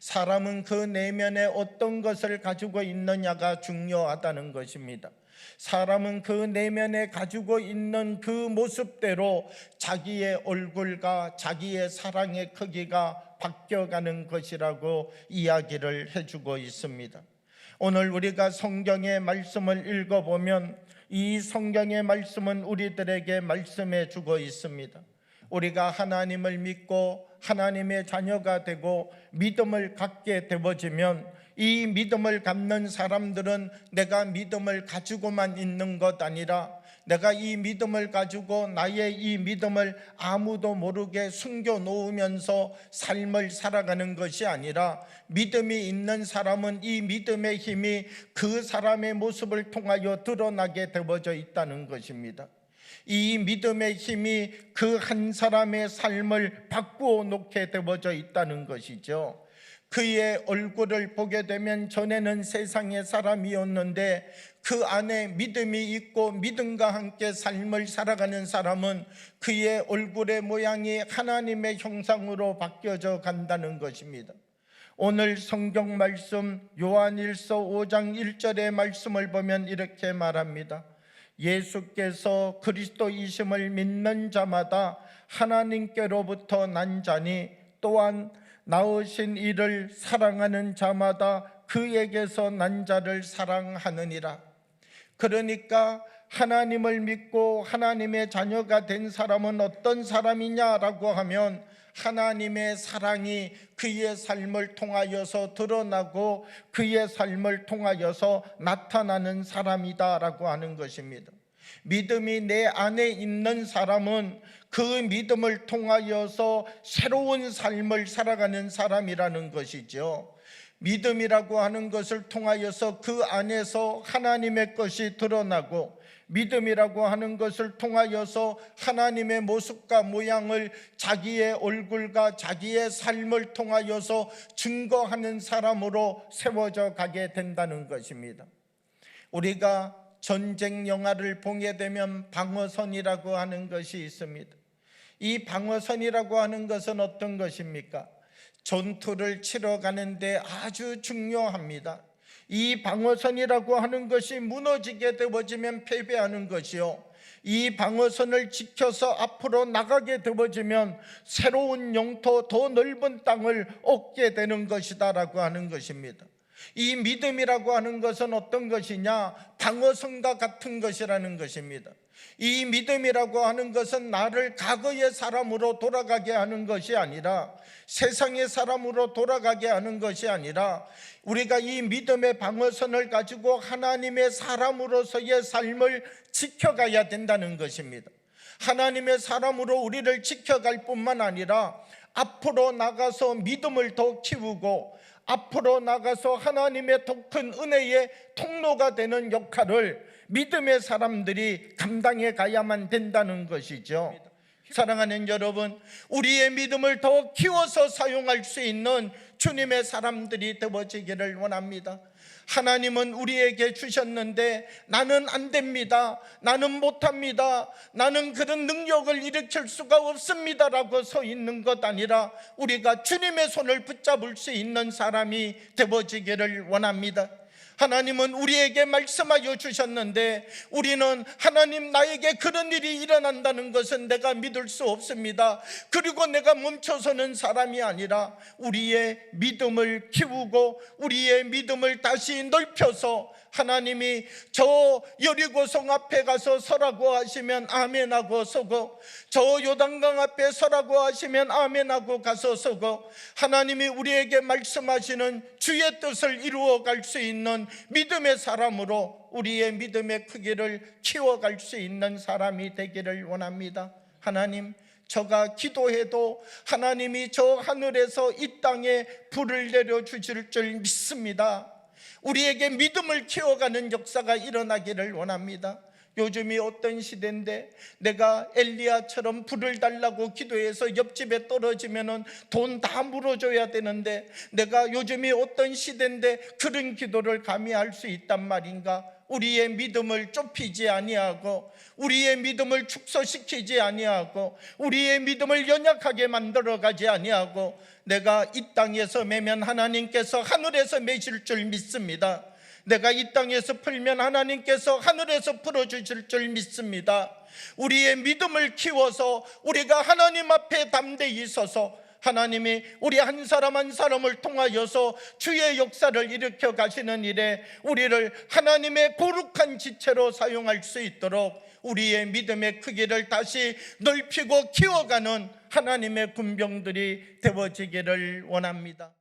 사람은 그 내면에 어떤 것을 가지고 있느냐가 중요하다는 것입니다. 사람은 그 내면에 가지고 있는 그 모습대로 자기의 얼굴과 자기의 사랑의 크기가 바뀌어가는 것이라고 이야기를 해주고 있습니다. 오늘 우리가 성경의 말씀을 읽어보면 이 성경의 말씀은 우리들에게 말씀해 주고 있습니다. 우리가 하나님을 믿고 하나님의 자녀가 되고 믿음을 갖게 되어지면 이 믿음을 갖는 사람들은 내가 믿음을 가지고만 있는 것 아니라 내가 이 믿음을 가지고 나의 이 믿음을 아무도 모르게 숨겨놓으면서 삶을 살아가는 것이 아니라 믿음이 있는 사람은 이 믿음의 힘이 그 사람의 모습을 통하여 드러나게 되어져 있다는 것입니다. 이 믿음의 힘이 그 한 사람의 삶을 바꾸어 놓게 되어져 있다는 것이죠. 그의 얼굴을 보게 되면 전에는 세상의 사람이었는데 그 안에 믿음이 있고 믿음과 함께 삶을 살아가는 사람은 그의 얼굴의 모양이 하나님의 형상으로 바뀌어져 간다는 것입니다. 오늘 성경 말씀 요한일서 5장 1절의 말씀을 보면 이렇게 말합니다. 예수께서 그리스도이심을 믿는 자마다 하나님께로부터 난 자니 또한 낳으신 이를 사랑하는 자마다 그에게서 난 자를 사랑하느니라. 그러니까 하나님을 믿고 하나님의 자녀가 된 사람은 어떤 사람이냐라고 하면 하나님의 사랑이 그의 삶을 통하여서 드러나고 그의 삶을 통하여서 나타나는 사람이다라고 하는 것입니다. 믿음이 내 안에 있는 사람은 그 믿음을 통하여서 새로운 삶을 살아가는 사람이라는 것이죠. 믿음이라고 하는 것을 통하여서 그 안에서 하나님의 것이 드러나고 믿음이라고 하는 것을 통하여서 하나님의 모습과 모양을 자기의 얼굴과 자기의 삶을 통하여서 증거하는 사람으로 세워져 가게 된다는 것입니다. 우리가 전쟁 영화를 보게 되면 방어선이라고 하는 것이 있습니다. 이 방어선이라고 하는 것은 어떤 것입니까? 전투를 치러 가는데 아주 중요합니다. 이 방어선이라고 하는 것이 무너지게 되어지면 패배하는 것이요, 이 방어선을 지켜서 앞으로 나가게 되어지면 새로운 영토, 더 넓은 땅을 얻게 되는 것이다라고 하는 것입니다. 이 믿음이라고 하는 것은 어떤 것이냐? 방어선과 같은 것이라는 것입니다. 이 믿음이라고 하는 것은 나를 과거의 사람으로 돌아가게 하는 것이 아니라, 세상의 사람으로 돌아가게 하는 것이 아니라, 우리가 이 믿음의 방어선을 가지고 하나님의 사람으로서의 삶을 지켜가야 된다는 것입니다. 하나님의 사람으로 우리를 지켜갈 뿐만 아니라 앞으로 나가서 믿음을 더 키우고 앞으로 나가서 하나님의 더 큰 은혜의 통로가 되는 역할을 믿음의 사람들이 감당해 가야만 된다는 것이죠. 사랑하는 여러분, 우리의 믿음을 더 키워서 사용할 수 있는 주님의 사람들이 되어지기를 원합니다. 하나님은 우리에게 주셨는데 나는 안 됩니다, 나는 못합니다, 나는 그런 능력을 일으킬 수가 없습니다라고 서 있는 것 아니라 우리가 주님의 손을 붙잡을 수 있는 사람이 되어지기를 원합니다. 하나님은 우리에게 말씀하여 주셨는데 우리는 하나님, 나에게 그런 일이 일어난다는 것은 내가 믿을 수 없습니다, 그리고 내가 멈춰서는 사람이 아니라 우리의 믿음을 키우고 우리의 믿음을 다시 넓혀서 하나님이 저 여리고성 앞에 가서 서라고 하시면 아멘하고 서고, 저 요단강 앞에 서라고 하시면 아멘하고 가서 서고, 하나님이 우리에게 말씀하시는 주의 뜻을 이루어갈 수 있는 믿음의 사람으로 우리의 믿음의 크기를 키워갈 수 있는 사람이 되기를 원합니다. 하나님, 저가 기도해도 하나님이 저 하늘에서 이 땅에 불을 내려주실 줄 믿습니다. 우리에게 믿음을 키워가는 역사가 일어나기를 원합니다. 요즘이 어떤 시대인데 내가 엘리야처럼 불을 달라고 기도해서 옆집에 떨어지면은 돈 다 물어줘야 되는데, 내가 요즘이 어떤 시대인데 그런 기도를 감히 할 수 있단 말인가? 우리의 믿음을 좁히지 아니하고, 우리의 믿음을 축소시키지 아니하고, 우리의 믿음을 연약하게 만들어가지 아니하고, 내가 이 땅에서 매면 하나님께서 하늘에서 매실 줄 믿습니다. 내가 이 땅에서 풀면 하나님께서 하늘에서 풀어주실 줄 믿습니다. 우리의 믿음을 키워서 우리가 하나님 앞에 담대히 서서 하나님이 우리 한 사람 한 사람을 통하여서 주의 역사를 일으켜 가시는 일에 우리를 하나님의 거룩한 지체로 사용할 수 있도록 우리의 믿음의 크기를 다시 넓히고 키워가는 하나님의 군병들이 되어지기를 원합니다.